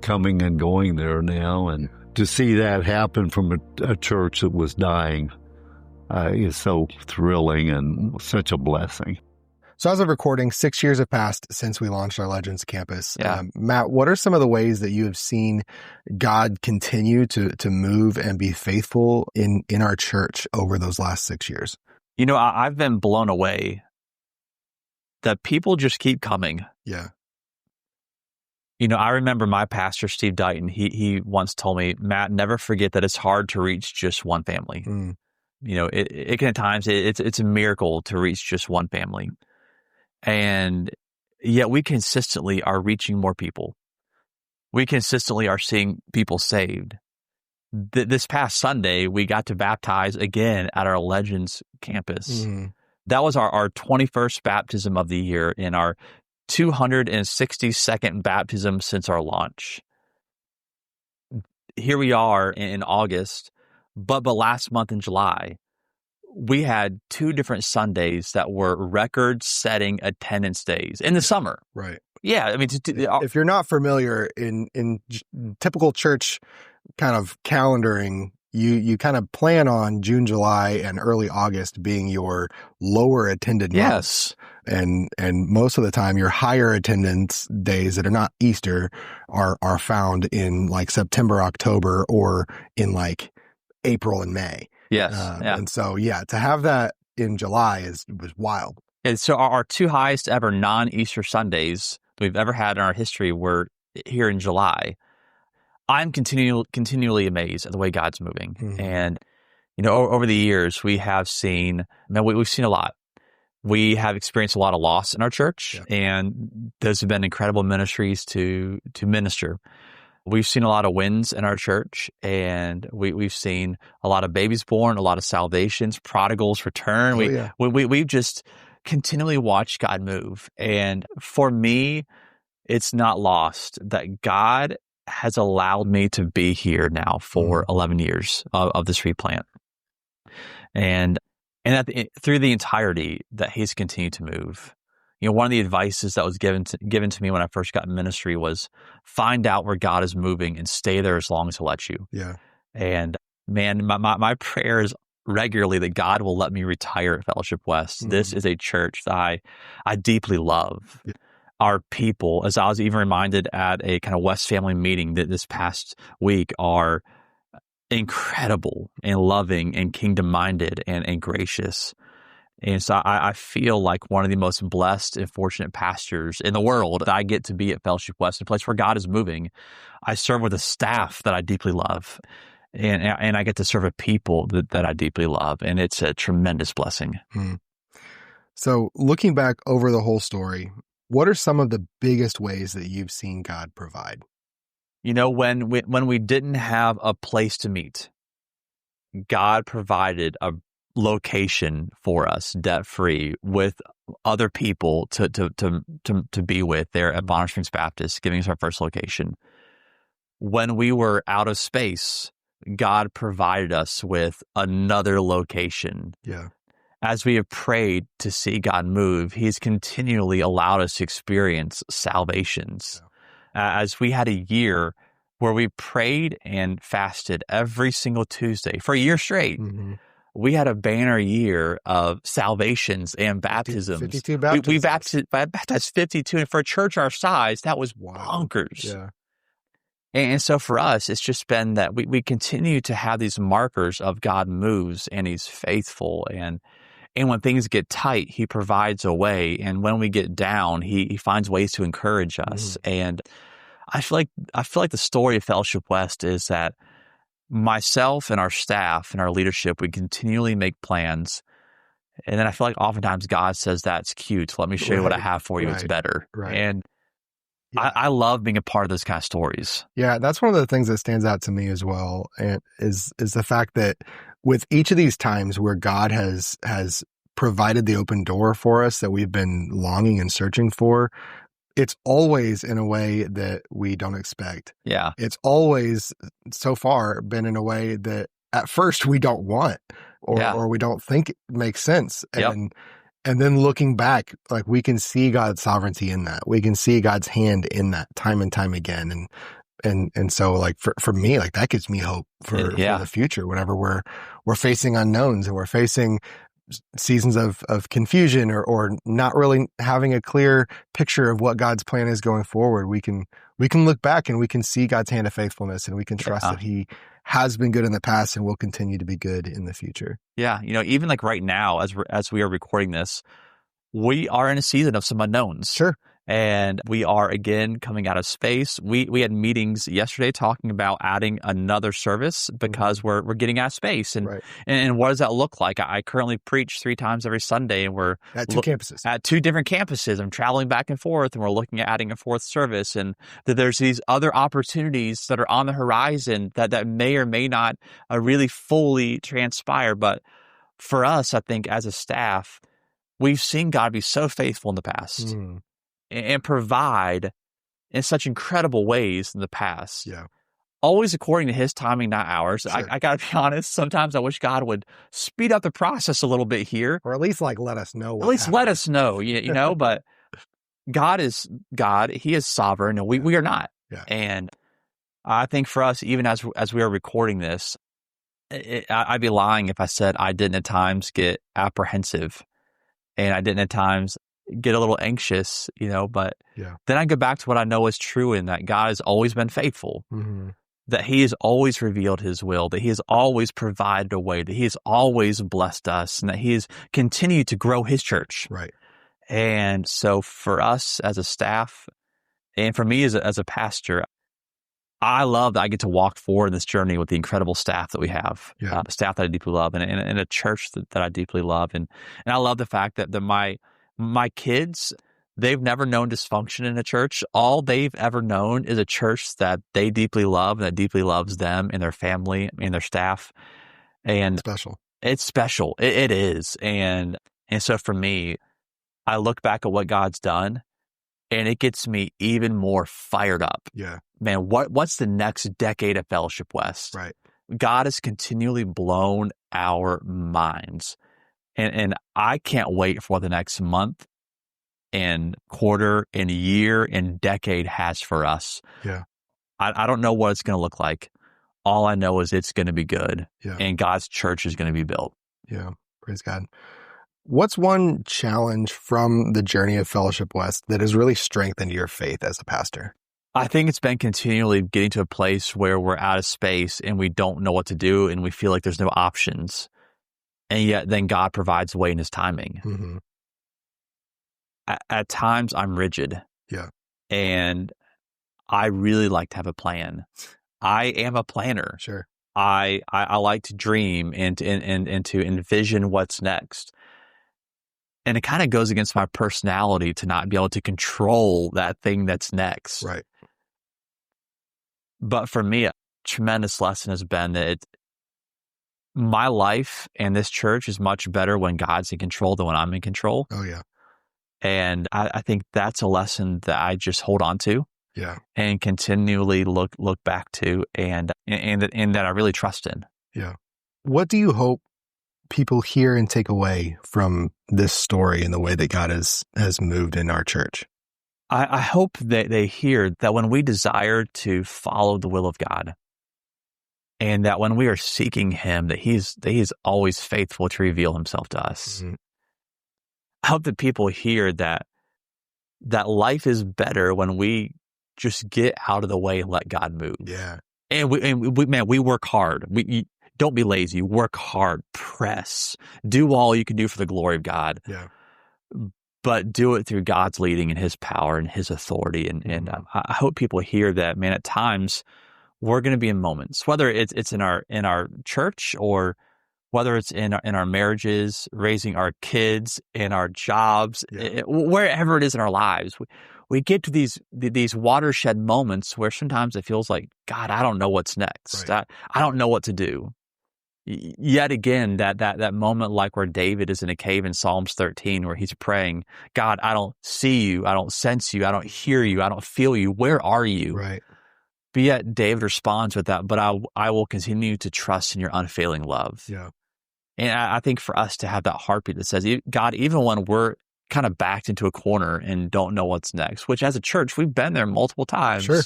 coming and going there now. And to see that happen from a church that was dying is so thrilling and such a blessing. So as of recording, 6 years have passed since we launched our Legends campus. Yeah. Matt, what are some of the ways that you have seen God continue to move and be faithful in our church over those last 6 years? You know, I've been blown away that people just keep coming. Yeah. You know, I remember my pastor, Steve Dighton, he once told me, Matt, never forget that it's hard to reach just one family. You know, it can at times, it's a miracle to reach just one family. And yet we consistently are reaching more people. We consistently are seeing people saved. This past Sunday, we got to baptize again at our Legends campus. That was our 21st baptism of the year and our 262nd baptism since our launch. Here we are in August, but last month in July, we had 2 different Sundays that were record-setting attendance days in the summer. Right. Yeah, I mean, if you're not familiar in typical church kind of calendaring, you kind of plan on June, July, and early August being your lower attended months. And most of the time your higher attendance days that are not Easter are found in like September, October, or in like April and May. Yes. And so, to have that in July was wild. And so our two highest ever non-Easter Sundays we've ever had in our history were here in July. I'm continually amazed at the way God's moving. Mm-hmm. And, over the years, we have seen, we've seen a lot. We have experienced a lot of loss in our church, and those have been incredible ministries to minister. We've seen a lot of wins in our church, and we've seen a lot of babies born, a lot of salvations, prodigals return. We've just continually watched God move. And for me, it's not lost that God has allowed me to be here now for 11 years of this replant. And through the entirety that he's continued to move. One of the advices that was given to me when I first got in ministry was find out where God is moving and stay there as long as he'll let you. Yeah. And man, my prayer is regularly that God will let me retire at Fellowship West. This is a church that I deeply love. Yeah. Our people, as I was even reminded at a kind of West family meeting that this past week, are incredible and loving and kingdom-minded and gracious. And so I feel like one of the most blessed and fortunate pastors in the world that I get to be at Fellowship West, a place where God is moving. I serve with a staff that I deeply love, and I get to serve a people that I deeply love, and it's a tremendous blessing. So looking back over the whole story, what are some of the biggest ways that you've seen God provide? When we didn't have a place to meet, God provided a location for us, debt-free, with other people to be with there at Bonner Springs Baptist, giving us our first location. When we were out of space, God provided us with another location. Yeah. As we have prayed to see God move, he's continually allowed us to experience salvations. As we had a year where we prayed and fasted every single Tuesday for a year straight, we had a banner year of salvations and baptisms. 52 baptisms. We baptized 52, and for a church our size, that was bonkers. Yeah. And so for us, it's just been that we continue to have these markers of God moves and he's faithful, and when things get tight, he provides a way. And when we get down, he finds ways to encourage us. And I feel like the story of Fellowship West is that myself and our staff and our leadership, we continually make plans. And then I feel like oftentimes God says, that's cute. Let me show you what I have for you. It's better. Right. And I love being a part of those kind of stories. Yeah, that's one of the things that stands out to me as well, and is the fact that with each of these times where God has provided the open door for us that we've been longing and searching for, it's always in a way that we don't expect. Yeah. It's always, so far, been in a way that at first we don't want or we don't think it makes sense. And then looking back, like, we can see God's sovereignty in that. We can see God's hand in that time and time again. And so, like, for me, like, that gives me hope for the future whenever we're facing unknowns and we're facing seasons of confusion or not really having a clear picture of what God's plan is going forward. We can look back and we can see God's hand of faithfulness, and we can trust that he has been good in the past and will continue to be good in the future. Yeah. Even like right now, as we are recording this, we are in a season of some unknowns. Sure. And we are, again, coming out of space. We had meetings yesterday talking about adding another service because we're getting out of space. And what does that look like? I currently preach 3 times every Sunday, and we're at 2 campuses. At 2 different campuses. I'm traveling back and forth, and we're looking at adding a 4th service. And that there's these other opportunities that are on the horizon that may or may not really fully transpire. But for us, I think as a staff, we've seen God be so faithful in the past. And provide in such incredible ways in the past. Yeah. Always according to his timing, not ours. Sure. I got to be honest, sometimes I wish God would speed up the process a little bit here. Or at least, like, let us know. Let us know, but God is God. He is sovereign, and we are not. Yeah. And I think for us, even as we are recording this, I'd be lying if I said I didn't at times get apprehensive and I didn't at times get a little anxious, but then I go back to what I know is true in that God has always been faithful, that he has always revealed his will, that he has always provided a way, that he has always blessed us, and that he has continued to grow his church. Right. And so for us as a staff, and for me as a pastor, I love that I get to walk forward in this journey with the incredible staff that we have, the staff that I deeply love, and a church that I deeply love. And I love the fact that my kids, they've never known dysfunction in a church. All they've ever known is a church that they deeply love, and that deeply loves them and their family and their staff. And special. It's special. It is. And so for me, I look back at what God's done, and it gets me even more fired up. Yeah. Man, what's the next decade of Fellowship West? Right. God has continually blown our minds. And I can't wait for what the next month and quarter and year and decade has for us. Yeah. I don't know what it's going to look like. All I know is it's going to be good. Yeah. And God's church is going to be built. Yeah. Praise God. What's one challenge from the journey of Fellowship West that has really strengthened your faith as a pastor? I think it's been continually getting to a place where we're out of space and we don't know what to do and we feel like there's no options. And yet then God provides a way in his timing. Mm-hmm. At times I'm rigid. Yeah. And I really like to have a plan. I am a planner. Sure. I like to dream and to envision what's next. And it kind of goes against my personality to not be able to control that thing that's next. Right. But for me, a tremendous lesson has been that my life and this church is much better when God's in control than when I'm in control. Oh, yeah. And I think that's a lesson that I just hold on to. Yeah. And continually look back to and that I really trust in. Yeah. What do you hope people hear and take away from this story and the way that God has moved in our church? I hope that they hear that when we desire to follow the will of God, and that when we are seeking him, that he's always faithful to reveal himself to us. Mm-hmm. I hope that people hear that life is better when we just get out of the way and let God move. Yeah. And we work hard. Don't be lazy. Work hard. Press. Do all you can do for the glory of God. Yeah. But do it through God's leading and his power and his authority. And I hope people hear that, man, at times we're going to be in moments, whether it's in our church or whether it's in our marriages, raising our kids, in our jobs, wherever it is in our lives. We get to these watershed moments where sometimes it feels like, God, I don't know what's next. Right. I don't know what to do. Yet again, that moment like where David is in a cave in Psalms 13 where he's praying, God, I don't see you. I don't sense you. I don't hear you. I don't feel you. Where are you? Right. But yet David responds with that, but I will continue to trust in your unfailing love. Yeah. And I think for us to have that heartbeat that says, God, even when we're kind of backed into a corner and don't know what's next, which as a church, we've been there multiple times. Sure.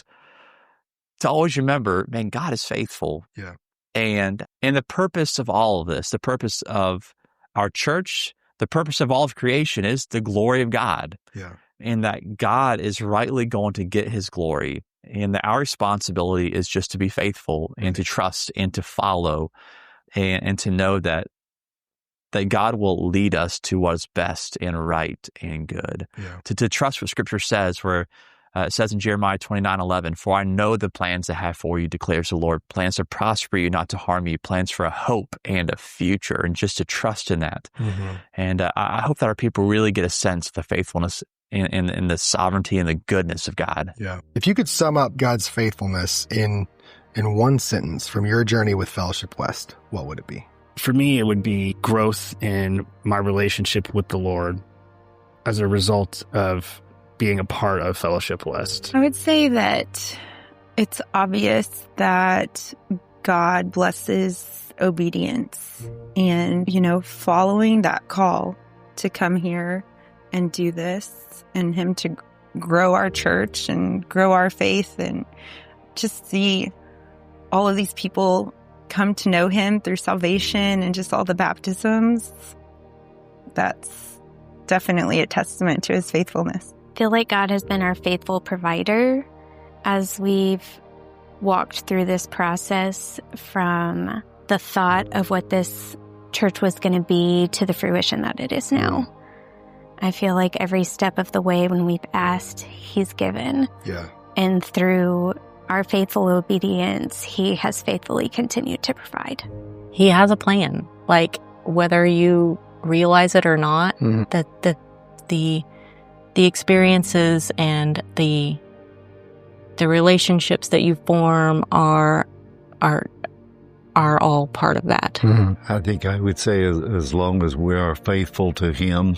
To always remember, man, God is faithful. Yeah. And the purpose of all of this, the purpose of our church, the purpose of all of creation is the glory of God. Yeah. And that God is rightly going to get his glory. And that our responsibility is just to be faithful and to trust and to follow and to know that God will lead us to what is best and right and good. Yeah. To trust what Scripture says, where it says in Jeremiah 29:11, "For I know the plans I have for you, declares the Lord, plans to prosper you, not to harm you, plans for a hope and a future," and just to trust in that. Mm-hmm. And I hope that our people really get a sense of the faithfulness and the sovereignty and the goodness of God. Yeah. If you could sum up God's faithfulness in one sentence from your journey with Fellowship West, what would it be? For me, it would be growth in my relationship with the Lord as a result of being a part of Fellowship West. I would say that it's obvious that God blesses obedience and, following that call to come here and do this, and him to grow our church and grow our faith and just see all of these people come to know him through salvation and just all the baptisms, that's definitely a testament to his faithfulness. I feel like God has been our faithful provider as we've walked through this process, from the thought of what this church was going to be to the fruition that it is now. I feel like every step of the way when we've asked, he's given. Yeah. And through our faithful obedience, he has faithfully continued to provide. He has a plan. Like, whether you realize it or not, that the experiences and the relationships that you form are all part of that. I think I would say as long as we are faithful to him,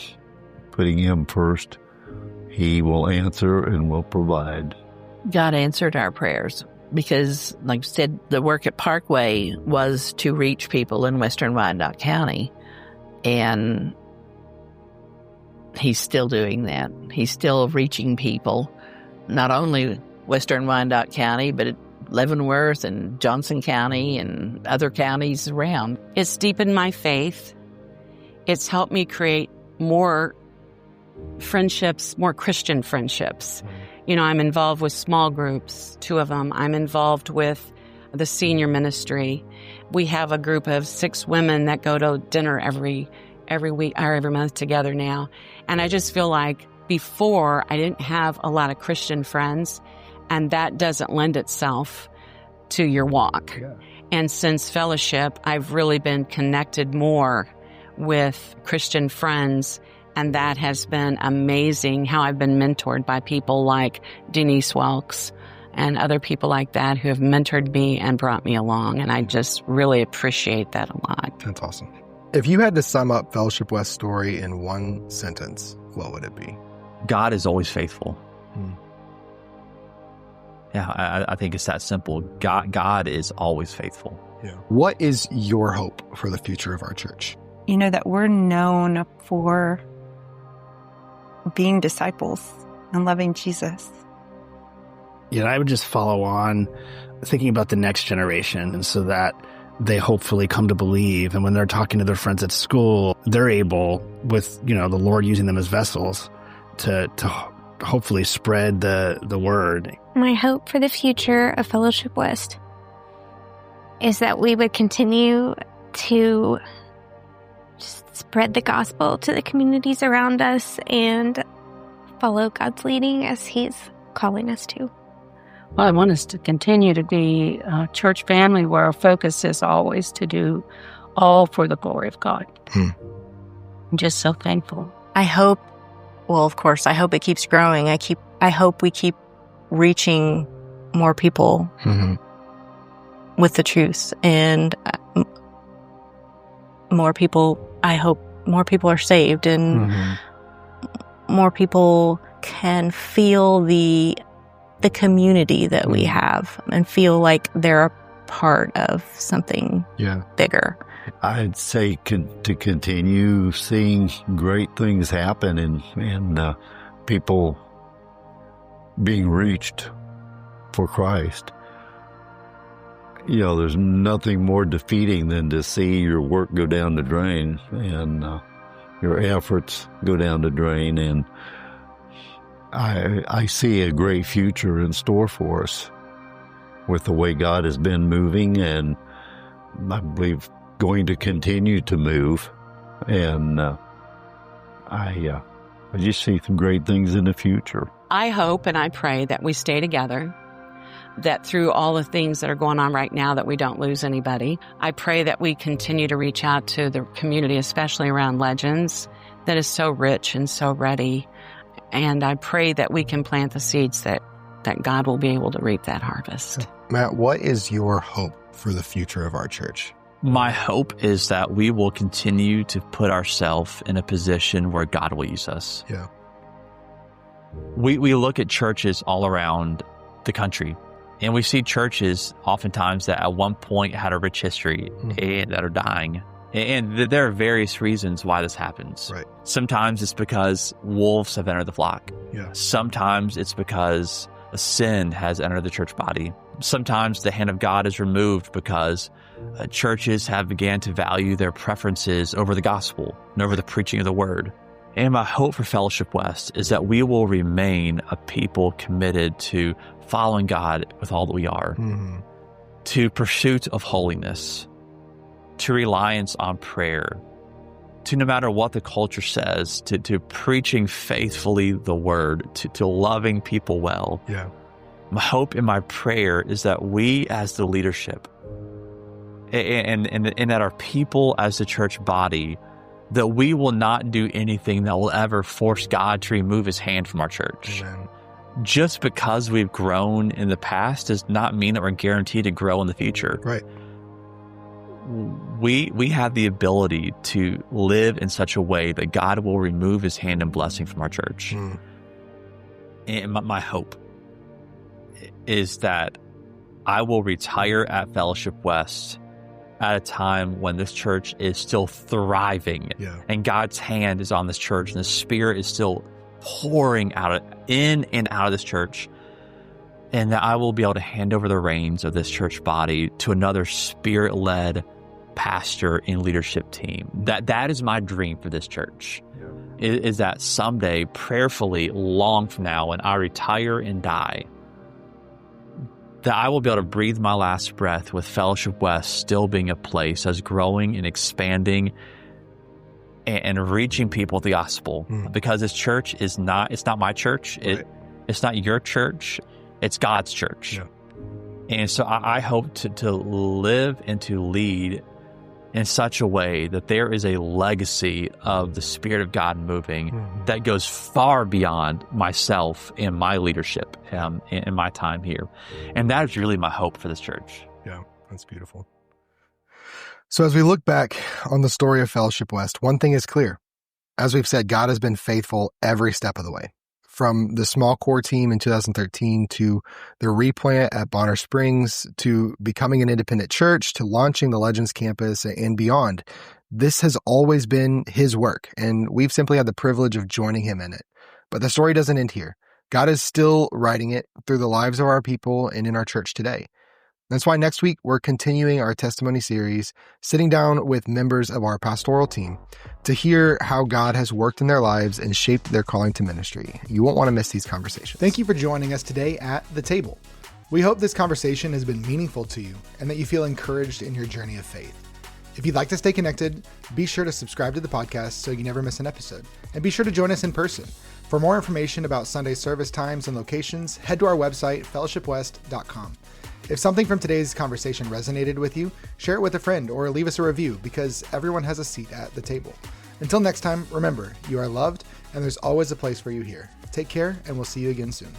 putting him first, he will answer and will provide. God answered our prayers because, like I said, the work at Parkway was to reach people in Western Wyandotte County, and he's still doing that. He's still reaching people, not only Western Wyandotte County, but Leavenworth and Johnson County and other counties around. It's deepened my faith. It's helped me create more friendships, more Christian friendships. You know, I'm involved with small groups, 2 of them. I'm involved with the senior ministry. We have a group of 6 women that go to dinner every week or every month together now. And I just feel like before I didn't have a lot of Christian friends, and that doesn't lend itself to your walk. Yeah. And since fellowship, I've really been connected more with Christian friends. And that has been amazing, how I've been mentored by people like Denise Welks and other people like that who have mentored me and brought me along. And I just really appreciate that a lot. That's awesome. If you had to sum up Fellowship West's story in one sentence, what would it be? God is always faithful. Yeah, I think it's that simple. God is always faithful. Yeah. What is your hope for the future of our church? You know, that we're known for being disciples and loving Jesus. Yeah, I would just follow on thinking about the next generation, and so that they hopefully come to believe. And when they're talking to their friends at school, they're able, with, you know, the Lord using them as vessels, to hopefully spread the word. My hope for the future of Fellowship West is that we would continue to just spread the gospel to the communities around us and follow God's leading as he's calling us to. Well, I want us to continue to be a church family where our focus is always to do all for the glory of God. I'm just so thankful. I hope, well, of course, I hope it keeps growing. I hope we keep reaching more people with the truth, and more people. I hope more people are saved, and more people can feel the community that we have and feel like they're a part of something bigger. I'd say to continue seeing great things happen and people being reached for Christ. You know, there's nothing more defeating than to see your work go down the drain and your efforts go down the drain. And I see a great future in store for us with the way God has been moving, and I believe going to continue to move. And I just see some great things in the future. I hope and I pray that we stay together, that through all the things that are going on right now, that we don't lose anybody. I pray that we continue to reach out to the community, especially around Legends, that is so rich and so ready. And I pray that we can plant the seeds that God will be able to reap that harvest. Matt, what is your hope for the future of our church? My hope is that we will continue to put ourselves in a position where God will use us. Yeah. We look at churches all around the country, and we see churches oftentimes that at one point had a rich history and that are dying. And there are various reasons why this happens. Right. Sometimes it's because wolves have entered the flock. Yeah. Sometimes it's because a sin has entered the church body. Sometimes the hand of God is removed because churches have began to value their preferences over the gospel and over the preaching of the word. And my hope for Fellowship West is that we will remain a people committed to following God with all that we are, to pursuit of holiness, to reliance on prayer, to no matter what the culture says, to preaching faithfully the word, to loving people well. Yeah. My hope and my prayer is that we as the leadership and that our people as the church body, that we will not do anything that will ever force God to remove his hand from our church. Amen. Just because we've grown in the past does not mean that we're guaranteed to grow in the future. Right. We have the ability to live in such a way that God will remove his hand and blessing from our church. And my hope is that I will retire at Fellowship West at a time when this church is still thriving, and God's hand is on this church, and the Spirit is still pouring out in and out of this church, and that I will be able to hand over the reins of this church body to another Spirit-led pastor and leadership team. That is my dream for this church, is that someday, prayerfully, long from now, when I retire and die, that I will be able to breathe my last breath with Fellowship West still being a place as growing and expanding and reaching people with the gospel. Because this church it's not my church. It's not your church. It's God's church. And so I hope to live and to lead in such a way that there is a legacy of the Spirit of God moving that goes far beyond myself and my leadership in my time here. And that is really my hope for this church. Yeah, that's beautiful. So as we look back on the story of Fellowship West, one thing is clear. As we've said, God has been faithful every step of the way. From the small core team in 2013 to the replant at Bonner Springs to becoming an independent church to launching the Legends campus and beyond. This has always been his work, and we've simply had the privilege of joining him in it. But the story doesn't end here. God is still writing it through the lives of our people and in our church today. That's why next week we're continuing our testimony series, sitting down with members of our pastoral team to hear how God has worked in their lives and shaped their calling to ministry. You won't want to miss these conversations. Thank you for joining us today at The Table. We hope this conversation has been meaningful to you and that you feel encouraged in your journey of faith. If you'd like to stay connected, be sure to subscribe to the podcast so you never miss an episode. And be sure to join us in person. For more information about Sunday service times and locations, head to our website, fellowshipwest.com. If something from today's conversation resonated with you, share it with a friend or leave us a review, because everyone has a seat at the table. Until next time, remember, you are loved and there's always a place for you here. Take care, and we'll see you again soon.